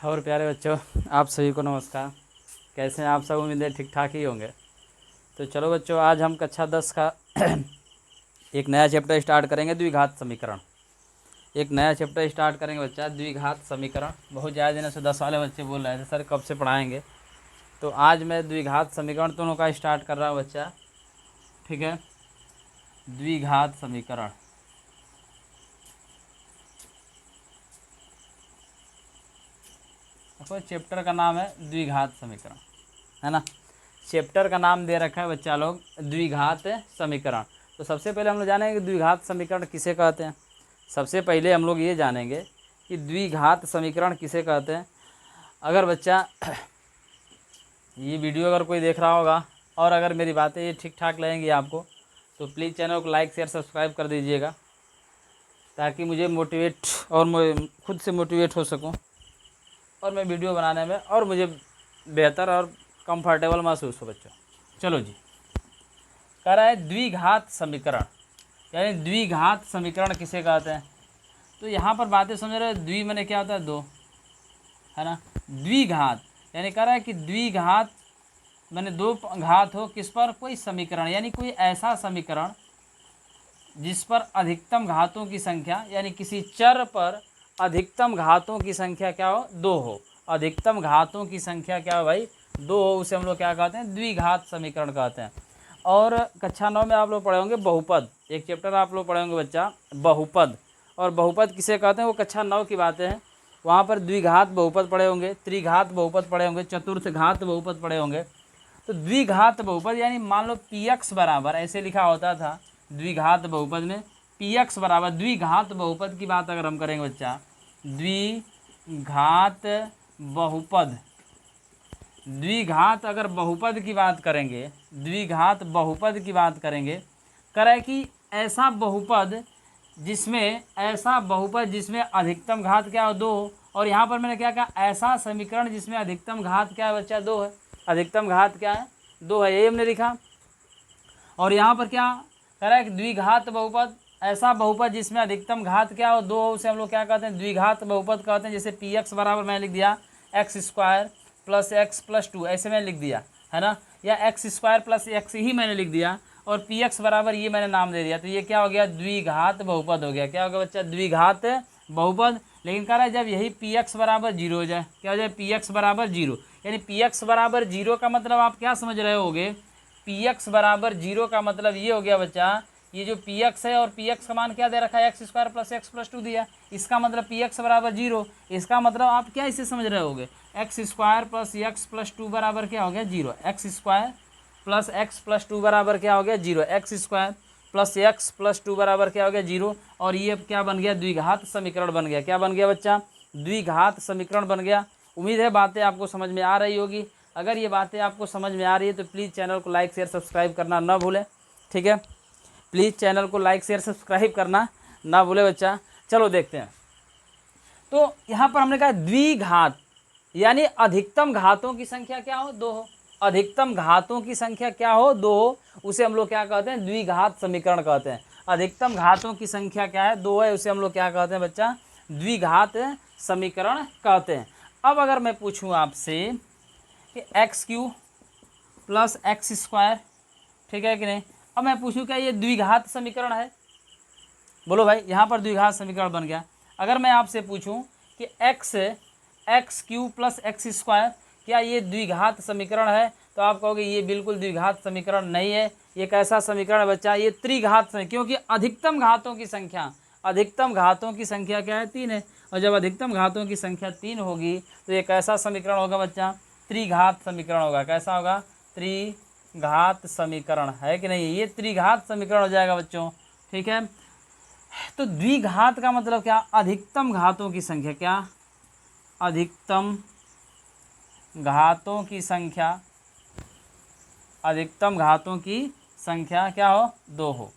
और प्यारे बच्चों, आप सभी को नमस्कार। कैसे हैं आप सब? उम्मीद है ठीक ठाक ही होंगे। तो चलो बच्चों, आज हम कक्षा 10 का एक नया चैप्टर स्टार्ट करेंगे, द्विघात समीकरण। एक नया चैप्टर स्टार्ट करेंगे बच्चा, द्विघात समीकरण। बहुत ज़्यादा दिनों से 10 वाले बच्चे बोल रहे थे सर कब से पढ़ाएंगे, तो आज मैं द्विघात समीकरण दोनों का स्टार्ट कर रहा हूँ बच्चा। ठीक है, द्विघात समीकरण। देखो चैप्टर का नाम है द्विघात समीकरण, है ना। चैप्टर का नाम दे रखा है बच्चा लोग द्विघात समीकरण। तो सबसे पहले हम लोग जानेंगे कि द्विघात समीकरण किसे कहते हैं। सबसे पहले हम लोग ये जानेंगे कि द्विघात समीकरण किसे कहते हैं। अगर बच्चा ये वीडियो अगर कोई देख रहा होगा और अगर मेरी बातें ये ठीक ठाक लगेंगी आपको, तो प्लीज़ चैनल को लाइक शेयर सब्सक्राइब कर दीजिएगा, ताकि मुझे मोटिवेट और मैं खुद से मोटिवेट हो सकूँ और मैं वीडियो बनाने में और मुझे बेहतर और कंफर्टेबल महसूस हो। बच्चों चलो जी, कह रहा है द्विघात समीकरण, यानी द्विघात समीकरण किसे कहते हैं। तो यहाँ पर बातें समझ रहे हो, द्वि मैंने क्या होता है? दो, है ना। द्विघात यानी कह रहा है कि द्विघात मैंने दो घात हो किस पर? कोई समीकरण, यानी कोई ऐसा समीकरण जिस पर अधिकतम घातों की संख्या, यानी किसी चर पर अधिकतम घातों की संख्या क्या हो? दो हो। अधिकतम घातों की संख्या क्या हो भाई? दो हो। उसे हम लोग क्या कहते हैं? द्विघात समीकरण कहते हैं। और कक्षा 9 में आप लोग पढ़े होंगे बहुपद, एक चैप्टर आप लोग पढ़े होंगे बच्चा बहुपद। और बहुपद किसे कहते हैं वो कक्षा 9 की बातें हैं। वहाँ पर द्विघात बहुपद पढ़े होंगे, त्रिघात बहुपद पढ़े होंगे, चतुर्थ घात बहुपद पढ़े होंगे। तो द्विघात बहुपद यानी मान लो px बराबर ऐसे लिखा होता था द्विघात बहुपद में, px बराबर द्विघात बहुपद की बात अगर हम करेंगे बच्चा, द्विघात बहुपद, द्विघात अगर बहुपद की बात करेंगे, द्विघात बहुपद की बात करेंगे, करे कि ऐसा बहुपद जिसमें अधिकतम घात क्या हो? दो। और यहाँ पर मैंने क्या कहा? ऐसा समीकरण जिसमें अधिकतम घात क्या है बच्चा? दो है। अधिकतम घात क्या है? दो है, ये हमने लिखा। और यहाँ पर क्या कह रहा है कि द्विघात बहुपद, ऐसा बहुपद जिसमें अधिकतम घात क्या हो? दो हो, उसे हम लोग क्या कहते हैं? द्विघात बहुपद कहते हैं। जैसे पी एक्स बराबर मैंने लिख दिया x square plus X plus two, ऐसे मैंने लिख दिया, है ना। या एक्स स्क्वायर प्लस एक्स ही मैंने लिख दिया और पी एक्स बराबर ये मैंने नाम दे दिया, तो ये क्या हो गया? द्विघात बहुपद हो गया। क्या हो गया बच्चा? द्विघात बहुपद। लेकिन कह रहा है जब यही पी एक्स बराबर जीरो हो जाए, क्या हो जाए? पी एक्स बराबर जीरो, यानी पी एक्स बराबर जीरो का मतलब आप क्या समझ रहे होगे? पी एक्स बराबर जीरो का मतलब ये हो गया बच्चा, ये जो पी एक्स है और पी एक्स का मान क्या दे रखा है? X square plus X plus two दिया, इसका मतलब पी एक्स बराबर जीरो। इसका मतलब आप क्या इसे समझ रहे होगे? X square plus X plus two बराबर क्या हो गया? Zero. X square plus X plus two बराबर क्या हो गया? Zero. X square plus X plus two बराबर क्या हो गया? जीरो। और ये क्या बन गया? द्विघात समीकरण बन गया। क्या बन गया बच्चा? द्विघात समीकरण बन गया। उम्मीद है बातें आपको समझ में आ रही होगी। अगर ये बातें आपको समझ में आ रही है तो प्लीज़ चैनल को लाइक शेयर सब्सक्राइब करना ना भूलें। ठीक है, प्लीज़ चैनल को लाइक शेयर सब्सक्राइब करना ना भूले बच्चा। चलो देखते हैं। तो यहाँ पर हमने कहा द्विघात यानी अधिकतम घातों की संख्या क्या हो? दो हो। अधिकतम घातों की संख्या क्या हो? दो हो। उसे हम लोग क्या कहते हैं? द्विघात समीकरण कहते हैं। अधिकतम घातों की संख्या क्या है? दो है, उसे हम लोग क्या कहते हैं बच्चा? द्विघात समीकरण कहते हैं। अब अगर मैं पूछूं आपसे कि x Q plus x square, ठीक है कि नहीं? अब मैं पूछूं क्या ये द्विघात समीकरण है? बोलो भाई, यहाँ पर द्विघात समीकरण बन गया। अगर मैं आपसे पूछूं कि x Q plus x square, क्या ये द्विघात समीकरण है? तो आप कहोगे ये बिल्कुल द्विघात समीकरण नहीं है। ये कैसा समीकरण है बच्चा? ये त्रिघात समीकरण, क्योंकि अधिकतम घातों की संख्या, अधिकतम घातों की संख्या क्या है? तीन है। और जब अधिकतम घातों की संख्या तीन होगी तो ये कैसा समीकरण होगा बच्चा? त्रिघात समीकरण होगा। कैसा होगा? त्रिघात समीकरण, है कि नहीं? ये त्रिघात समीकरण हो जाएगा बच्चों। ठीक है, तो द्विघात का मतलब क्या? अधिकतम घातों की संख्या। क्या? अधिकतम घातों की संख्या, अधिकतम घातों की संख्या क्या हो? दो हो,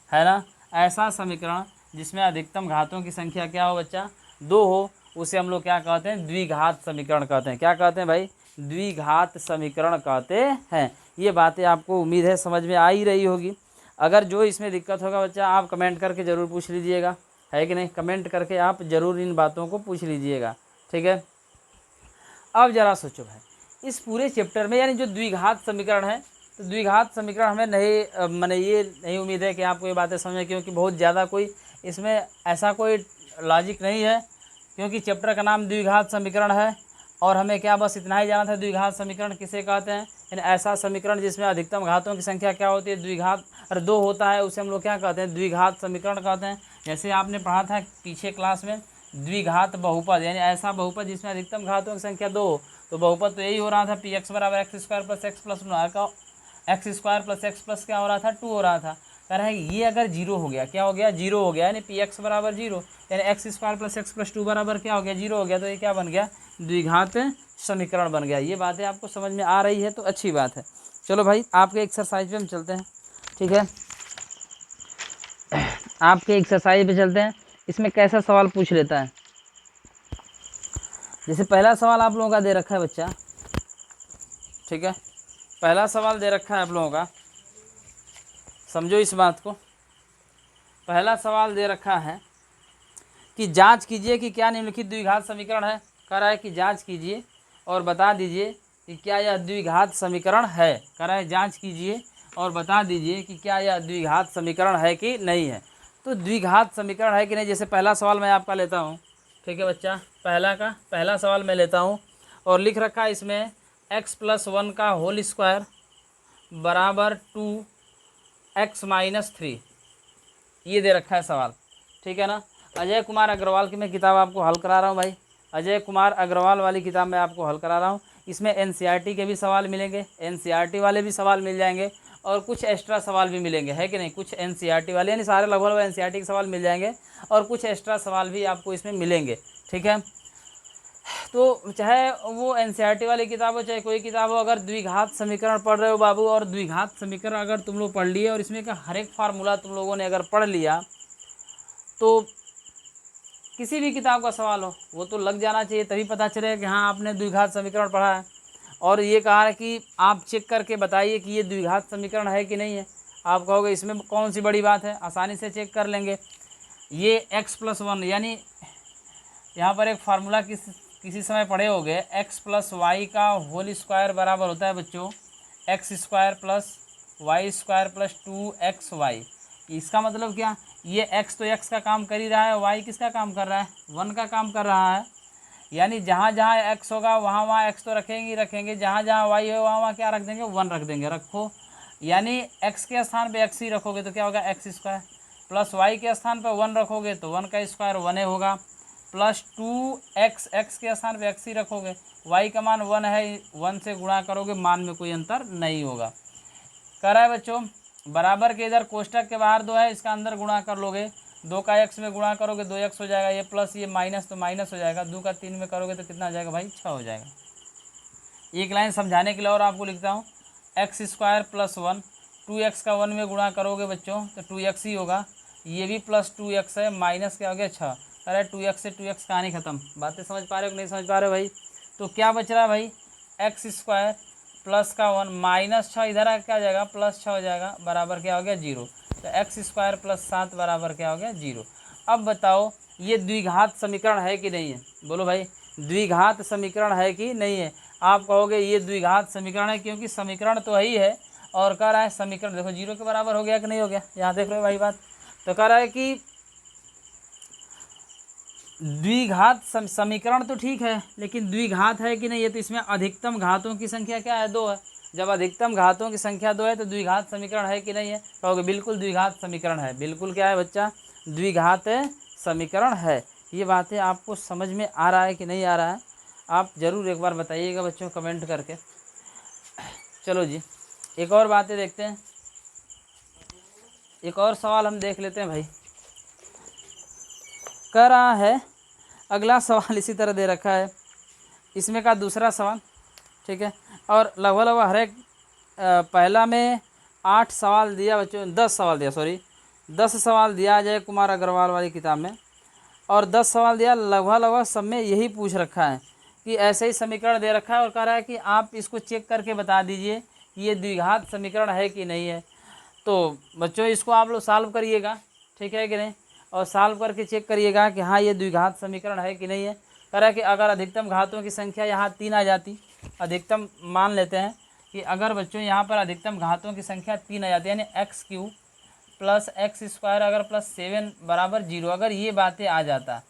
है ना। ऐसा समीकरण जिसमें अधिकतम घातों की संख्या क्या हो बच्चा? दो हो, उसे हम लोग क्या कहते हैं? द्विघात समीकरण कहते हैं। क्या कहते हैं भाई? द्विघात समीकरण कहते हैं। ये बातें आपको उम्मीद है समझ में आ ही रही होगी। अगर जो इसमें दिक्कत होगा बच्चा आप कमेंट करके ज़रूर पूछ लीजिएगा, है कि नहीं? कमेंट करके आप ज़रूर इन बातों को पूछ लीजिएगा। ठीक है, अब जरा सोचो भाई, इस पूरे चैप्टर में यानी जो द्विघात समीकरण है, तो द्विघात समीकरण हमें नहीं मैंने ये नहीं उम्मीद है कि आपको ये बातें समझ में, क्योंकि बहुत ज़्यादा कोई इसमें ऐसा कोई लॉजिक नहीं है, क्योंकि चैप्टर का नाम द्विघात समीकरण है और हमें क्या बस इतना ही जाना था द्विघात समीकरण किसे कहते हैं। यानी ऐसा समीकरण जिसमें अधिकतम घातों की संख्या क्या होती है, द्विघात और 2 होता है, उसे हम लोग क्या कहते हैं, द्विघात समीकरण कहते हैं। जैसे आपने पढ़ा था पीछे क्लास में द्विघात बहुपद, यानी ऐसा बहुपद जिसमें अधिकतम घातों की संख्या 2 हो, तो बहुपद तो यही हो रहा था पी एक्स बराबर X square plus X plus का X square plus X plus क्या हो रहा था 2 हो रहा था। कह रहा है ये अगर जीरो हो गया, क्या हो गया, जीरो हो गया, यानी पी एक्स बराबर जीरो, यानी x square plus X plus 2 बराबर क्या हो गया, जीरो हो गया, तो ये क्या बन गया, द्विघात समीकरण बन गया। ये बातें आपको समझ में आ रही है तो अच्छी बात है। चलो भाई आपके एक्सरसाइज पे हम चलते हैं, ठीक है, आपके एक्सरसाइज पे चलते हैं। इसमें कैसा सवाल पूछ लेता है, जैसे पहला सवाल आप लोगों का दे रखा है बच्चा, ठीक है, पहला सवाल दे रखा है आप लोगों का, समझो इस बात को। पहला सवाल दे रखा है कि जांच कीजिए कि क्या निम्नलिखित द्विघात समीकरण है। कह रहा है कि जांच कीजिए और बता दीजिए कि क्या यह द्विघात समीकरण है। कह रहा है जांच कीजिए और बता दीजिए कि क्या यह द्विघात समीकरण है कि नहीं है। तो द्विघात समीकरण है कि नहीं, जैसे पहला सवाल मैं आपका लेता हूँ, ठीक है बच्चा, पहला सवाल मैं लेता हूँ और लिख रखा है इसमें x+1 का होल स्क्वायर बराबर 2x-3, ये दे रखा है सवाल, ठीक है ना। अजय कुमार अग्रवाल की मैं किताब आपको हल करा रहा हूँ भाई, अजय कुमार अग्रवाल वाली किताब मैं आपको हल करा रहा हूँ। इसमें एनसीईआरटी के भी सवाल मिलेंगे, एनसीईआरटी वाले भी सवाल मिल जाएंगे और कुछ एक्स्ट्रा सवाल भी मिलेंगे, है कि नहीं, कुछ एनसीईआरटी वाले यानी सारे लगभग एनसीईआरटी के सवाल मिल जाएंगे और कुछ एक्स्ट्रा सवाल भी आपको इसमें मिलेंगे, ठीक है। तो चाहे वो एनसीईआरटी वाली किताब हो चाहे कोई किताब हो, अगर द्विघात समीकरण पढ़ रहे हो बाबू और द्विघात समीकरण अगर तुम लोग पढ़ लिए और इसमें का हर एक फार्मूला तुम लोगों ने अगर पढ़ लिया, तो किसी भी किताब का सवाल हो वो तो लग जाना चाहिए, तभी पता चले कि हाँ आपने द्विघात समीकरण पढ़ा है। और ये कहा है कि आप चेक करके बताइए कि ये द्विघात समीकरण है कि नहीं है। आप कहोगे इसमें कौन सी बड़ी बात है, आसानी से चेक कर लेंगे। ये x+1 यानी यहाँ पर एक फार्मूला किसी समय पढ़े होगे, x+y का होल स्क्वायर बराबर होता है बच्चों x² plus y² plus 2xy। इसका मतलब क्या, ये x तो x का काम कर ही रहा है, y किसका काम कर रहा है, 1 का काम कर रहा है। यानी जहाँ जहाँ x होगा वहाँ वहाँ x तो रखेंगे ही रखेंगे, जहाँ जहाँ y हो वहाँ वहाँ क्या रख देंगे, 1 रख देंगे, रखो। यानी x के स्थान पे x ही रखोगे तो क्या होगा, x² प्लस y के स्थान पर 1 रखोगे तो 1 का स्क्वायर 1 होगा, प्लस 2x, x के स्थान पे x ही रखोगे, y का मान 1 है, 1 से गुणा करोगे, मान में कोई अंतर नहीं होगा। कह रहा है बच्चों बराबर के इधर कोष्टक के बाहर 2 है, इसका अंदर गुणा कर लोगे, 2 का x में गुणा करोगे 2x हो जाएगा, ये प्लस ये माइनस तो माइनस हो जाएगा, 2 का 3 में करोगे तो कितना हो जाएगा भाई, 6 हो जाएगा। एक लाइन समझाने के लिए और आपको लिखता हूँ, x² प्लस 1, 2x का 1 में गुणा करोगे बच्चों तो 2x ही होगा, ये भी प्लस 2x है, माइनस क्या हो गया 6। अरे 2x से 2x कहानी ख़त्म। बातें समझ पा रहे हो कि नहीं समझ पा रहे हो भाई। तो क्या बच रहा है भाई, x² प्लस का 1 माइनस 6 इधर आ क्या हो जाएगा, प्लस 6 हो जाएगा, बराबर क्या हो गया 0। तो x² प्लस 7 बराबर क्या हो गया 0। अब बताओ ये द्विघात समीकरण है कि नहीं है, बोलो भाई, द्विघात समीकरण है कि नहीं है। आप कहोगे ये द्विघात समीकरण है, क्योंकि समीकरण तो ही है और कह रहा है समीकरण देखो 0 के बराबर हो गया कि नहीं हो गया, यहाँ देख रहे हो भाई बात। तो कह रहा है कि द्विघात समीकरण तो ठीक है लेकिन द्विघात है कि नहीं है, तो इसमें अधिकतम घातों की संख्या क्या है, 2 है। जब अधिकतम घातों की संख्या 2 है तो द्विघात समीकरण है कि नहीं है, कहोगे बिल्कुल द्विघात समीकरण है। बिल्कुल क्या है बच्चा, द्विघात समीकरण है। ये बातें आपको समझ में आ रहा है कि नहीं आ रहा है, आप ज़रूर एक बार बताइएगा बच्चों कमेंट करके। चलो जी एक और बातें देखते हैं, एक और सवाल हम देख लेते हैं भाई। कह रहा है अगला सवाल इसी तरह दे रखा है, इसमें का दूसरा सवाल, ठीक है, और लगभग हर एक पहला में 8 सवाल दिया बच्चों, 10 सवाल दिया, सॉरी 10 सवाल दिया अजय कुमार अग्रवाल वाली किताब में, और 10 सवाल दिया, लगभग सब में यही पूछ रखा है कि ऐसे ही समीकरण दे रखा है और कह रहा है कि आप इसको चेक करके बता दीजिए कि ये द्विघात समीकरण है कि नहीं है। तो बच्चों इसको आप लोग सॉल्व करिएगा, ठीक है कि नहीं, और सॉल्व करके चेक करिएगा कि हाँ ये द्विघात समीकरण है कि नहीं है। कह रहा है कि अगर अधिकतम घातों की संख्या यहाँ 3 आ जाती, अधिकतम मान लेते हैं कि अगर बच्चों यहाँ पर अधिकतम घातों की संख्या 3 आ जाती है, यानी x³ प्लस x² अगर प्लस 7 बराबर 0, अगर ये बातें आ जाता,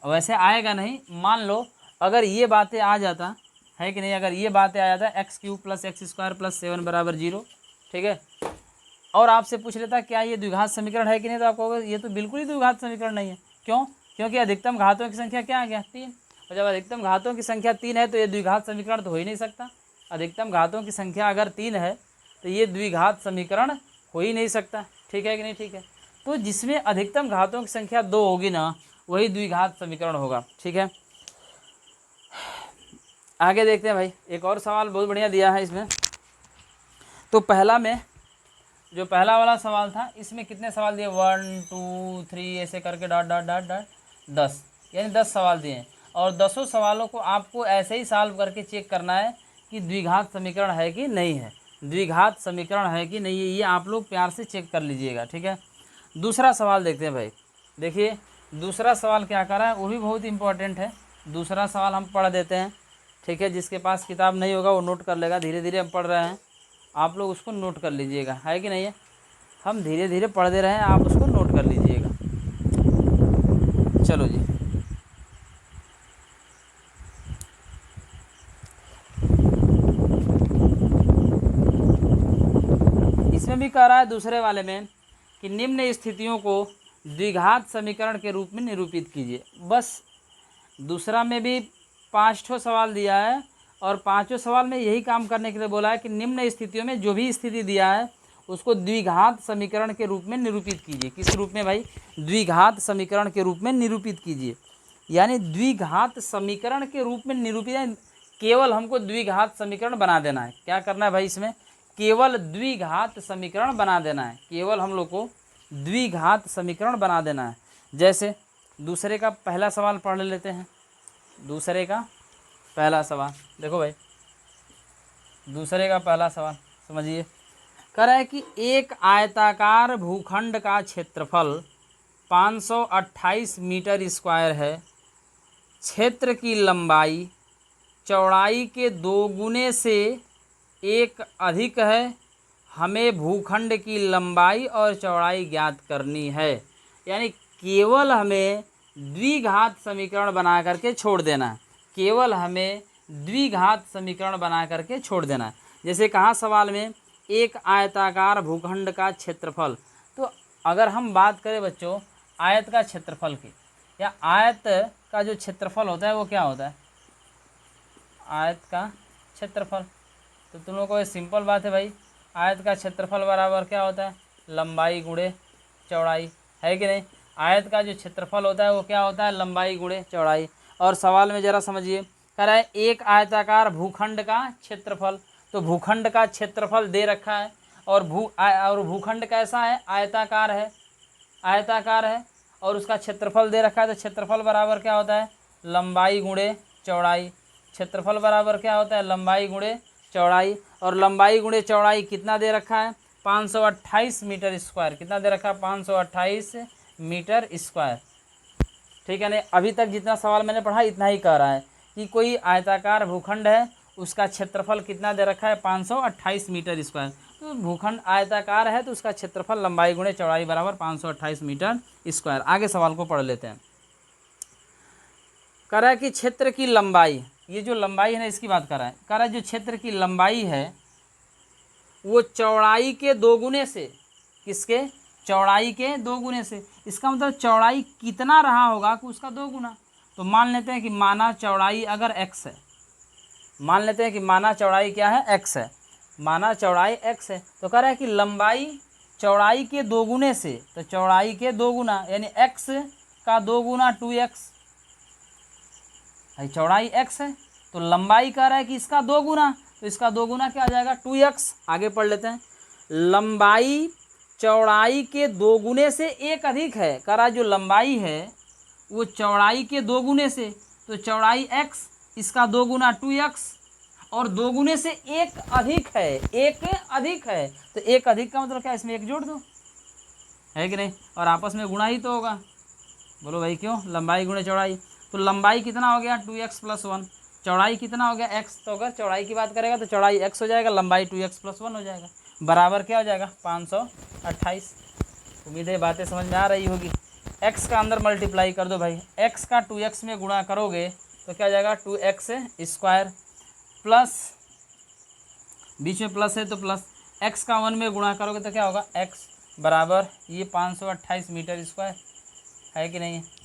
वैसे आएगा नहीं, मान लो अगर ये बातें आ जाता है कि नहीं, अगर ये बातें आ जाता x³ प्लस x² प्लस 7 बराबर 0, ठीक है, और आपसे पूछ लेता क्या ये द्विघात समीकरण है कि नहीं, तो आपको कहोगे ये तो बिल्कुल ही द्विघात समीकरण नहीं है। क्यों? क्योंकि अधिकतम घातों की संख्या क्या आ गया 3, और जब अधिकतम घातों की संख्या 3 है तो ये द्विघात समीकरण तो हो ही नहीं सकता। अधिकतम घातों की संख्या अगर 3 है तो ये द्विघात समीकरण हो ही नहीं सकता, ठीक है कि नहीं, ठीक है। तो जिसमें अधिकतम घातों की संख्या 2 होगी ना, वही द्विघात समीकरण होगा, ठीक है। आगे देखते हैं भाई, एक और सवाल बहुत बढ़िया दिया है इसमें। तो पहला में जो पहला वाला सवाल था, इसमें कितने सवाल दिए, 1 2 3 ऐसे करके डॉट डॉट डॉट डॉट 10, यानी 10 सवाल दिए हैं, और 10 सवालों को आपको ऐसे ही सॉल्व करके चेक करना है कि द्विघात समीकरण है कि नहीं है, द्विघात समीकरण है कि नहीं है, ये आप लोग प्यार से चेक कर लीजिएगा, ठीक है। दूसरा सवाल देखते हैं भाई, देखिए दूसरा सवाल क्या कर रहा है, वो भी बहुत इंपॉर्टेंट है। दूसरा सवाल हम पढ़ देते हैं, ठीक है। जिसके पास किताब नहीं होगा वो नोट कर लेगा, धीरे धीरे हम पढ़ रहे हैं, आप लोग उसको नोट कर लीजिएगा, है कि नहीं है। हम धीरे धीरे पढ़ दे रहे हैं, आप उसको नोट कर लीजिएगा। चलो जी, इसमें भी कह रहा है दूसरे वाले में कि निम्न स्थितियों को द्विघात समीकरण के रूप में निरूपित कीजिए। बस दूसरा में भी 5 सवाल दिया है, और 5 सवाल में यही काम करने के लिए बोला है कि निम्न स्थितियों में जो भी स्थिति दिया है उसको द्विघात समीकरण के रूप में निरूपित कीजिए। किस रूप में भाई? द्विघात समीकरण के रूप में निरूपित कीजिए। यानी द्विघात समीकरण के रूप में निरूपित, केवल हमको द्विघात समीकरण बना देना है। क्या करना है भाई इसमें? केवल द्विघात समीकरण बना देना है, केवल हम लोग को द्विघात समीकरण बना देना है। जैसे दूसरे का पहला सवाल पढ़ लेते हैं। दूसरे का पहला सवाल देखो भाई, दूसरे का पहला सवाल समझिए। कह रहा है कि एक आयताकार भूखंड का क्षेत्रफल 528 मीटर स्क्वायर है। क्षेत्र की लंबाई चौड़ाई के 2 गुने से 1 अधिक है। हमें भूखंड की लंबाई और चौड़ाई ज्ञात करनी है। यानी केवल हमें द्विघात समीकरण बना करके छोड़ देना है, केवल हमें द्विघात समीकरण बना करके छोड़ देना है। जैसे कहा सवाल में एक आयताकार भूखंड का क्षेत्रफल, तो अगर हम बात करें बच्चों आयत का क्षेत्रफल की, या आयत का जो क्षेत्रफल होता है वो क्या होता है? आयत का क्षेत्रफल। तो तुम लोगों को ये सिंपल बात है भाई, आयत का क्षेत्रफल बराबर क्या होता है? लंबाई गुणे चौड़ाई, है कि नहीं। आयत का जो क्षेत्रफल होता है वो क्या होता है? लंबाई गुणे चौड़ाई। और सवाल में ज़रा समझिए, कह रहा है एक आयताकार भूखंड का क्षेत्रफल, तो भूखंड का क्षेत्रफल दे रखा है, और भूखंड कैसा है? आयताकार है, आयताकार है, और उसका क्षेत्रफल दे रखा है। तो क्षेत्रफल बराबर क्या होता है? लंबाई गुणे चौड़ाई। क्षेत्रफल बराबर क्या होता है? लंबाई गुणे चौड़ाई। और लंबाई गुणे चौड़ाई कितना दे रखा है? 528 मीटर स्क्वायर। कितना दे रखा है? 528 मीटर स्क्वायर, ठीक है। नहीं, अभी तक जितना सवाल मैंने पढ़ा इतना ही कह रहा है कि कोई आयताकार भूखंड है, उसका क्षेत्रफल कितना दे रखा है? 528 मीटर स्क्वायर। तो भूखंड आयताकार है तो उसका क्षेत्रफल लंबाई गुणे चौड़ाई बराबर 528 मीटर स्क्वायर। आगे सवाल को पढ़ लेते हैं। कह रहा है कि क्षेत्र की लंबाई, ये जो लंबाई है ना इसकी बात कर रहा है। कह रहा है जो क्षेत्र की लंबाई है वो चौड़ाई के 2 गुने से, किसके? चौड़ाई के 2 गुने से। इसका मतलब चौड़ाई कितना रहा होगा कि उसका 2 गुना। तो मान लेते हैं कि माना चौड़ाई अगर x है, मान लेते हैं कि माना चौड़ाई क्या है? x है, माना चौड़ाई x है। तो कह रहा है कि लंबाई चौड़ाई के 2 गुने से, तो चौड़ाई के 2 गुना यानी x का 2 गुना 2x, चौड़ाई x है तो लंबाई कह रहा है कि इसका 2 गुना, तो इसका 2 गुना क्या आ जाएगा? 2x। आगे पढ़ लेते हैं। लंबाई चौड़ाई के 2 गुने से 1 अधिक है। कह रहा है जो लंबाई है वो चौड़ाई के 2 गुने से, तो चौड़ाई x, इसका 2 गुना 2x, और 2 गुने से 1 अधिक है, 1 अधिक है। तो 1 अधिक का मतलब क्या? इसमें 1 जोड़ दो, है कि नहीं। और आपस में गुणा ही तो होगा। बोलो भाई क्यों? लंबाई गुणे चौड़ाई। तो लंबाई कितना हो गया 2x + 1, चौड़ाई कितना हो गया x, तो अगर चौड़ाई की बात करेगा तो चौड़ाई x हो जाएगा, लंबाई 2x + 1 हो जाएगा, बराबर क्या हो जाएगा 528। उम्मीद है बातें समझ में आ रही होगी। x का अंदर मल्टीप्लाई कर दो भाई, x का 2x में गुणा करोगे तो क्या हो जाएगा 2x² प्लस, बीच में प्लस है तो प्लस, x का 1 में गुणा करोगे तो क्या होगा x बराबर ये 528 मीटर स्क्वायर, है कि नहीं है।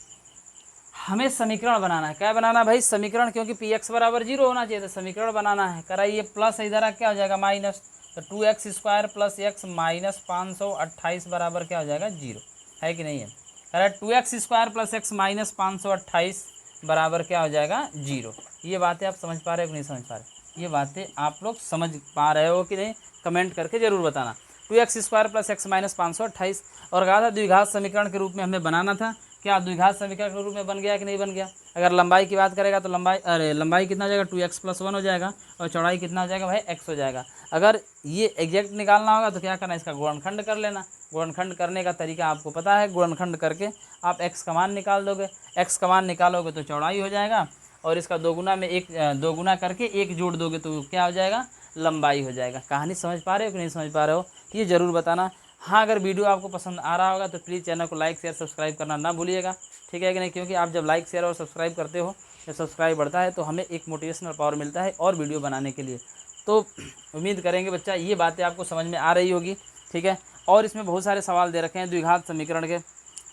हमें समीकरण बनाना है, क्या बनाना है भाई समीकरण, क्योंकि px बराबर 0 होना चाहिए, तो समीकरण बनाना है। कराइए प्लस, इधर क्या हो जाएगा माइनस, तो 2x² + x माइनस 528 बराबर क्या हो जाएगा 0, है कि नहीं है। करा 2x² + x माइनस 528 बराबर क्या हो जाएगा 0। ये बातें आप समझ पा रहे हो कि नहीं समझ पा रहे, ये बातें आप लोग समझ पा रहे हो कि नहीं, कमेंट करके ज़रूर बताना। 2x² + x माइनस 528 और कहा था द्विघात समीकरण के रूप में हमें बनाना था। क्या द्विघात समीकरण के रूप में बन गया कि नहीं बन गया। अगर लंबाई की बात करेगा तो लंबाई कितना हो जाएगा 2x + 1 हो जाएगा, और चौड़ाई कितना हो जाएगा भाई x हो जाएगा। अगर ये एग्जैक्ट निकालना होगा तो क्या करना है, इसका गुणनखंड कर लेना। गुणनखंड करने का तरीका आपको पता है, गुणनखंड करके आप x का मान निकाल दोगे, x का मान निकालोगे तो चौड़ाई हो जाएगा, और इसका दोगुना में दोगुना करके 1 जोड़ दोगे तो क्या हो जाएगा लंबाई हो जाएगा। कहानी समझ पा रहे हो कि नहीं समझ पा रहे हो, ये ज़रूर बताना। हाँ, अगर वीडियो आपको पसंद आ रहा होगा तो प्लीज़ चैनल को लाइक शेयर सब्सक्राइब करना ना भूलिएगा, ठीक है कि नहीं, क्योंकि आप जब लाइक शेयर और सब्सक्राइब करते हो, जब सब्सक्राइब बढ़ता है तो हमें एक मोटिवेशनल पावर मिलता है और वीडियो बनाने के लिए। तो उम्मीद करेंगे बच्चा ये बातें आपको समझ में आ रही होगी, ठीक है। और इसमें बहुत सारे सवाल दे रखे हैं द्विघात समीकरण के,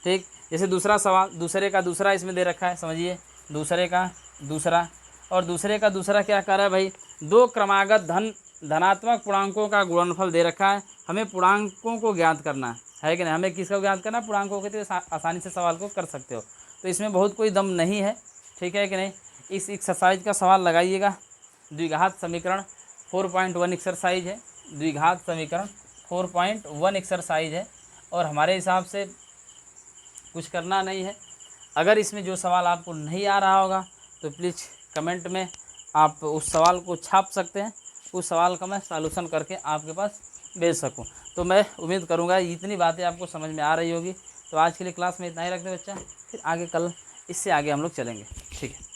ठीक। जैसे दूसरा सवाल दूसरे का दूसरा इसमें दे रखा है, समझिए दूसरे का दूसरा, और दूसरे का दूसरा क्या कर रहा है भाई, दो क्रमागत धनात्मक पूर्णांकों का गुणनफल दे रखा है, हमें पूर्णांकों को ज्ञात करना है कि नहीं, हमें किसका ज्ञात करना है पूर्णांकों के, तो आसानी से सवाल को कर सकते हो। तो इसमें बहुत कोई दम नहीं है, ठीक है कि नहीं। इस एक्सरसाइज का सवाल लगाइएगा, द्विघात समीकरण 4.1 एक्सरसाइज है, द्विघात समीकरण 4.1 एक्सरसाइज है, और हमारे हिसाब से कुछ करना नहीं है। अगर इसमें जो सवाल आपको नहीं आ रहा होगा तो प्लीज़ कमेंट में आप उस सवाल को छाप सकते हैं, उस सवाल का मैं सॉल्यूशन करके आपके पास भेज सकूं। तो मैं उम्मीद करूंगा इतनी बातें आपको समझ में आ रही होगी। तो आज के लिए क्लास में इतना ही रखते हैं बच्चा, फिर आगे कल इससे आगे हम लोग चलेंगे, ठीक है।